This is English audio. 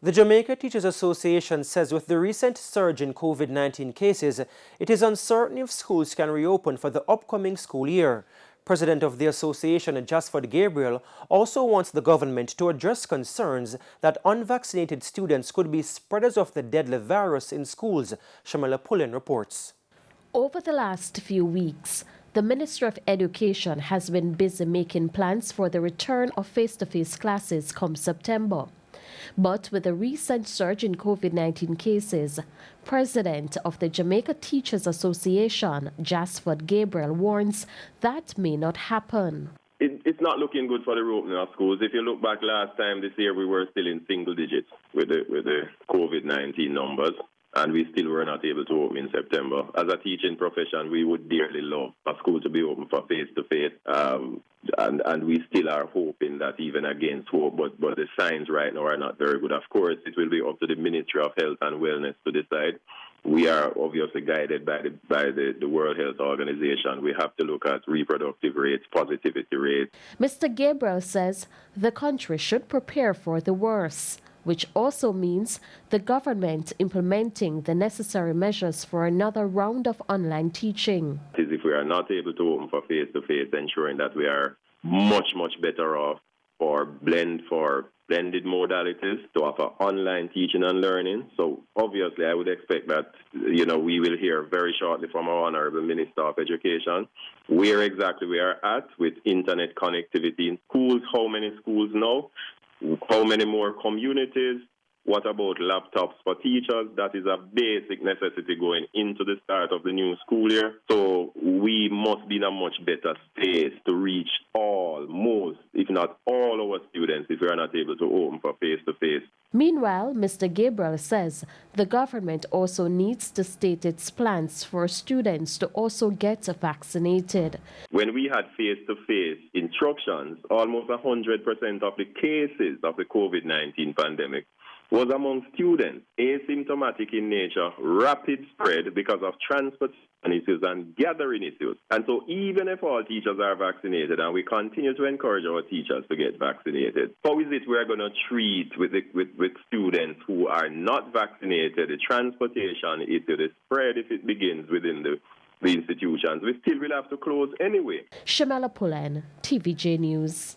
The Jamaica Teachers Association says with the recent surge in COVID-19 cases, it is uncertain if schools can reopen for the upcoming school year. President of the association, Jasford Gabriel, also wants the government to address concerns that unvaccinated students could be spreaders of the deadly virus in schools. Shamala Pullen reports. Over the last few weeks, the Minister of Education has been busy making plans for the return of face-to-face classes come September. But with the recent surge in COVID-19 cases, President of the Jamaica Teachers Association, Jasford Gabriel, warns that may not happen. It's not looking good for the reopening of schools. If you look back last time this year, we were still in single digits with the COVID-19 numbers, and we still were not able to open in September. As a teaching profession, we would dearly love a school to be open for face-to-face, and we still are hoping that even against hope, but the signs right now are not very good. Of course, it will be up to the Ministry of Health and Wellness to decide. We are obviously guided by the World Health Organization. We have to look at reproductive rates, positivity rates. Mr. Gabriel says the country should prepare for the worst, which also means the government implementing the necessary measures for another round of online teaching. If we are not able to open for face-to-face, ensuring that we are much better off for blended modalities to offer online teaching and learning. So obviously I would expect that, we will hear very shortly from our Honorable Minister of Education where exactly we are at with internet connectivity in schools, how many schools now, how many more communities, what about laptops for teachers? That is a basic necessity going into the start of the new school year. So we must be in a much better space to reach most, if not all our students if we are not able to open for face-to-face. Meanwhile, Mr. Gabriel says the government also needs to state its plans for students to also get vaccinated. When we had face-to-face instructions, almost 100% of the cases of the COVID-19 pandemic was among students, asymptomatic in nature, rapid spread because of transport issues and gathering issues. And so even if all teachers are vaccinated, and we continue to encourage our teachers to get vaccinated, how is it we're going to treat with students who are not vaccinated, the transportation issue, the spread if it begins within the institutions? We still will have to close anyway. Shamala Pullen, TVJ News.